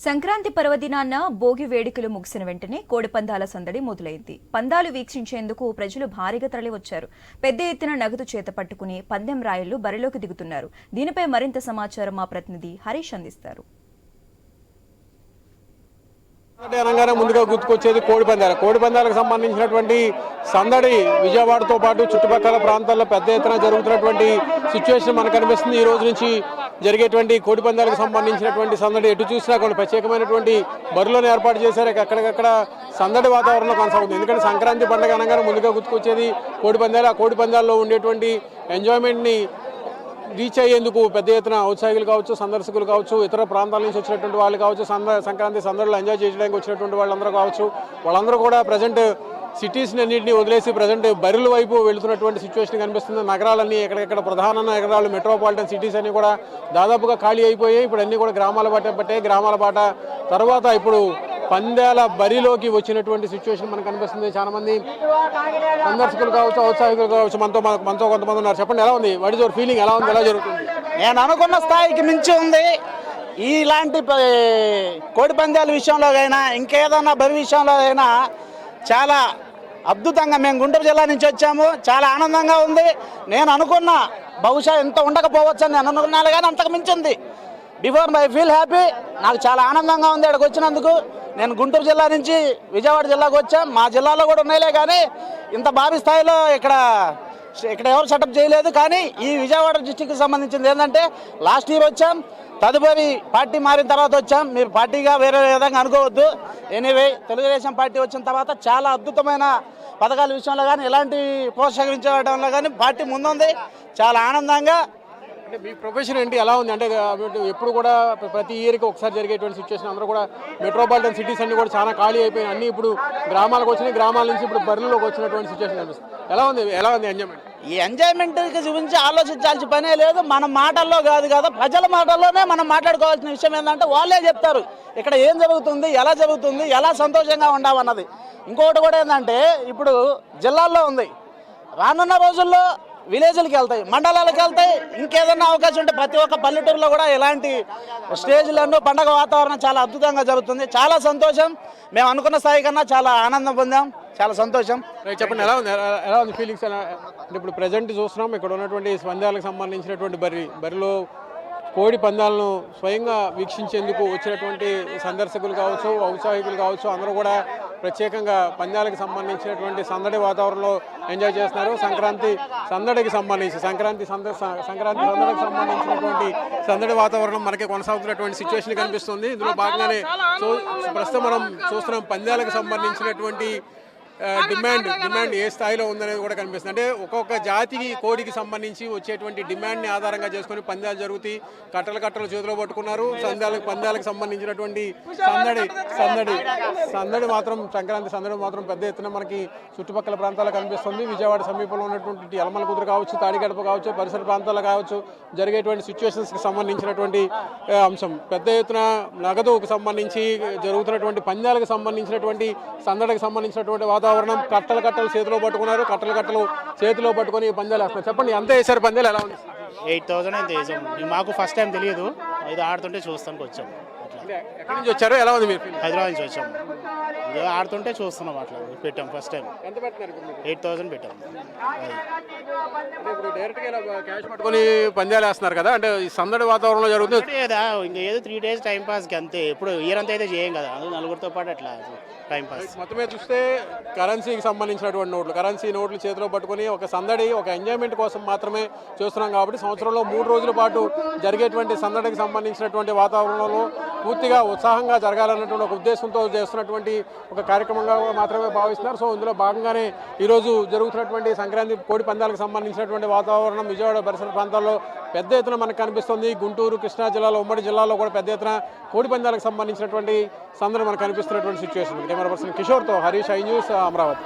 సంక్రాంతి పర్వదినాన భోగి వేడుకలు ముగిసిన వెంటనే కోడిపందాల సందడి మొదలైంది. పందాలు వీక్షించేందుకు ప్రజలు భారీగా తరలివచ్చారు. పెద్ద ఎత్తున నగదు చేత పట్టుకుని పందెం రాయళ్లు బరిలోకి దిగుతున్నారు. దీనిపై మరింత సమాచారం మా ప్రతినిధి హరీష్ అందిస్తారు. అనగానే ముందుగా గుర్తుకొచ్చేది కోడిపందాలకు సంబంధించినటువంటి సందడి విజయవాడతో పాటు చుట్టుపక్కల ప్రాంతాల్లో పెద్ద ఎత్తున జరుగుతున్నటువంటి సిచ్యువేషన్ మనకు కనిపిస్తుంది. ఈ రోజు నుంచి జరిగేటువంటి కోడిపందాలకు సంబంధించినటువంటి సందడి ఎటు చూసినా కొన్ని ప్రత్యేకమైనటువంటి బరులను ఏర్పాటు చేశారు. ఎక్కడికక్కడ సందడి వాతావరణంలో కొనసాగుతుంది. ఎందుకంటే సంక్రాంతి పండుగ అనగానే ముందుగా గుర్తుకొచ్చేది కోడిపందాలు. ఆ కోడిపందాల్లో ఉండేటువంటి ఎంజాయ్మెంట్ని రీచ్ అయ్యేందుకు పెద్ద ఎత్తున ఔత్సాహికులు కావచ్చు, సందర్శకులు కావచ్చు, ఇతర ప్రాంతాల నుంచి వచ్చినటువంటి వాళ్ళు కావచ్చు, సంక్రాంతి సందడిలో ఎంజాయ్ చేయడానికి వచ్చినటువంటి వాళ్ళందరూ కావచ్చు, వాళ్ళందరూ కూడా ప్రజెంట్ సిటీస్ని అన్నింటినీ వదిలేసి ప్రజెంట్ బరిల వైపు వెళుతున్నటువంటి సిచ్యువేషన్ కనిపిస్తుంది. నగరాలన్నీ ఎక్కడెక్కడ ప్రధాన నగరాలు, మెట్రోపాలిటన్ సిటీస్ అన్నీ కూడా దాదాపుగా ఖాళీ అయిపోయాయి. ఇప్పుడు అన్నీ కూడా గ్రామాల బాట తర్వాత ఇప్పుడు పందాల బరిలోకి వచ్చినటువంటి సిచ్యువేషన్ మనకు కనిపిస్తుంది. చాలా మంది సందర్శకులు కావచ్చు, ఔత్సాహికులు కావచ్చు మనతో కొంతమంది ఉన్నారు. చెప్పండి, ఎలా ఉంది? What is your feeling? ఎలా ఉంది? ఎలా జరుగుతుంది? నేను అనుకున్న స్థాయికి మించి ఉంది. ఇలాంటి కోడి పందాల విషయంలో అయినా ఇంకేదన్నా బరి విషయంలో అయినా చాలా అద్భుతంగా మేము గుంటూరు జిల్లా నుంచి వచ్చాము. చాలా ఆనందంగా ఉంది. నేను అనుకున్న బహుశా ఇంత ఉండకపోవచ్చు అని నేను అనుకున్నాను, కానీ అంతకు మించి ఉంది. Before I feel happy. నాకు చాలా ఆనందంగా ఉంది ఇక్కడికి వచ్చినందుకు. నేను గుంటూరు జిల్లా నుంచి విజయవాడ జిల్లాకు వచ్చాం. మా జిల్లాలో కూడా ఉన్నాయిలే, కానీ ఇంత భారీ స్థాయిలో ఇక్కడ ఎవరు సెటప్ చేయలేదు. కానీ ఈ విజయవాడ డిస్టిక్కి సంబంధించింది ఏంటంటే లాస్ట్ ఇయర్ వచ్చాం, తదుపరి పార్టీ మారిన తర్వాత వచ్చాం. మీరు పార్టీగా వేరే విధంగా అనుకోవద్దు. ఎనీవే, తెలుగుదేశం పార్టీ వచ్చిన తర్వాత చాలా అద్భుతమైన పథకాల విషయంలో కానీ ఇలాంటి ప్రోత్సహించడంలో కానీ పార్టీ ముందుంది. చాలా ఆనందంగా. అంటే మీ ప్రొఫెషన్ ఏంటి? ఎలా ఉంది? అంటే ఎప్పుడు కూడా ప్రతి ఇయర్కి ఒకసారి జరిగేటువంటి సిచ్యువేషన్, అందరూ కూడా మెట్రోపాలిటన్ సిటీస్ అన్ని కూడా చాలా ఖాళీ అయిపోయినాయి. అన్ని ఇప్పుడు గ్రామాలకు వచ్చినాయి. గ్రామాల నుంచి ఇప్పుడు బరిలోకి వచ్చినటువంటి సిచ్యువేషన్ కనిపిస్తుంది. ఎలా ఉంది ఎంజాయ్మెంట్? ఈ ఎంజాయ్మెంట్ గురించి ఆలోచించాల్సిన పనే లేదు. మన మాటల్లో కాదు కదా, ప్రజల మాటల్లోనే మనం మాట్లాడుకోవాల్సిన విషయం ఏంటంటే వాళ్ళే చెప్తారు ఇక్కడ ఏం జరుగుతుంది, ఎలా జరుగుతుంది, ఎలా సంతోషంగా ఉండాలన్నది. ఇంకొకటి కూడా ఏంటంటే ఇప్పుడు జిల్లాల్లో ఉంది, రానున్న రోజుల్లో విలేజ్లకి వెళ్తాయి, మండలాలకు వెళ్తాయి. ఇంకేదన్నా అవకాశం ఉంటే ప్రతి ఒక్క పల్లెటూరులో కూడా ఇలాంటి స్టేజ్లను పండగ వాతావరణం చాలా అద్భుతంగా జరుగుతుంది. చాలా సంతోషం. మేము అనుకున్న స్థాయి కన్నా చాలా ఆనందం పొందాం. చాలా సంతోషం. చెప్పండి, ఎలా ఉంది ఫీలింగ్స్? అంటే ఇప్పుడు ప్రజెంట్ చూస్తున్నాం ఇక్కడ ఉన్నటువంటి పందాలకు సంబంధించినటువంటి బరిలో కోడి పందాలను స్వయంగా వీక్షించేందుకు వచ్చినటువంటి సందర్శకులు కావచ్చు, ఔత్సాహికులు కావచ్చు, అందరూ కూడా ప్రత్యేకంగా పందాలకు సంబంధించినటువంటి సందడి వాతావరణంలో ఎంజాయ్ చేస్తున్నారు. సంక్రాంతి సందడికి సంబంధించినటువంటి సందడి వాతావరణం మనకి కొనసాగుతున్నటువంటి సిచ్యువేషన్ కనిపిస్తుంది. ఇందులో భాగంగానే ప్రస్తుతం మనం చూస్తున్నాం పందాలకు సంబంధించినటువంటి డిమాండ్ ఏ స్థాయిలో ఉందనేది కూడా కనిపిస్తుంది. అంటే ఒక్కొక్క జాతికి కోడికి సంబంధించి వచ్చేటువంటి డిమాండ్ని ఆధారంగా చేసుకుని పందాలు జరుగుతాయి. కట్టలు చేతిలో పట్టుకున్నారు. పందాలకు సంబంధించినటువంటి సందడి మాత్రం సంక్రాంతి సందడి మాత్రం పెద్ద ఎత్తున మనకి చుట్టుపక్కల ప్రాంతాల్లో కనిపిస్తుంది. విజయవాడ సమీపంలో ఉన్నటువంటి యలమల కుదురు కావచ్చు, తాడిగడప కావచ్చు, పరిసర ప్రాంతాల్లో కావచ్చు జరిగేటువంటి సిచ్యువేషన్స్కి సంబంధించినటువంటి అంశం. పెద్ద ఎత్తున నగదుకు సంబంధించి జరుగుతున్నటువంటి పందాలకు సంబంధించినటువంటి సందడికి సంబంధించినటువంటి వాతావరణం. కట్టలు చేతిలో పట్టుకున్నారు. కట్టలు చేతిలో పట్టుకొని పందాలు వేస్తున్నారు. చెప్పండి, ఎంత వేసారు పందాలు? ఎలా ఉంది? 8,000 అయితే వేసాం. మాకు ఫస్ట్ టైం తెలియదు, ఇది ఆడుతుంటే చూస్తానికి వచ్చాము. ఎక్కడి నుంచి వచ్చారు? ఎలా ఉంది? మీరు హైదరాబాద్ నుంచి వచ్చాము. ఇది ఆడుతుంటే చూస్తున్నాం. అట్లా పెట్టాం. ఫస్ట్ టైం ఎంత పెట్టినారు? 8,000 పెట్టాం. ఇప్పుడు డైరెక్ట్గా క్యాష్ పట్టుకొని పందాలు వేస్తున్నారు కదా, అంటే ఈ సందడి వాతావరణంలో జరుగుతుంది కదా. ఇంకా ఏదో 3 days టైం పాస్కి అంతే. ఎప్పుడు ఇయర్ అంతా అయితే చేయం కదా, నలుగురితో పాటు అట్లా టైం పాస్. మొత్తం మీద చూస్తే కరెన్సీకి సంబంధించినటువంటి కరెన్సీ నోట్లు చేతిలో పట్టుకొని ఒక సందడి, ఒక ఎంజాయ్మెంట్ కోసం మాత్రమే చూస్తున్నాం. కాబట్టి సంవత్సరంలో 3 రోజుల పాటు జరిగేటువంటి సందడికి సంబంధించినటువంటి వాతావరణంలో పూర్తిగా ఉత్సాహంగా జరగాలన్నటువంటి ఒక ఉద్దేశంతో చేస్తున్నటువంటి ఒక కార్యక్రమంగా మాత్రమే భావిస్తున్నారు. సో ఇందులో భాగంగానే ఈరోజు జరుగుతున్నటువంటి సంక్రాంతి కోడి పందాలకు సంబంధించినటువంటి వాతావరణం విజయవాడ పరిసర ప్రాంతాల్లో పెద్ద ఎత్తున మనకు కనిపిస్తుంది. గుంటూరు, కృష్ణా జిల్లాలో, ఉమ్మడి జిల్లాలో కూడా పెద్ద ఎత్తున కోడి పందాలకు సంబంధించినటువంటి సందడి మనకు కనిపిస్తున్నటువంటి సిచ్యువేషన్. కెమెరా పర్సన్ కిషోర్తో హరీష్, ఐ న్యూస్, అమరావతి.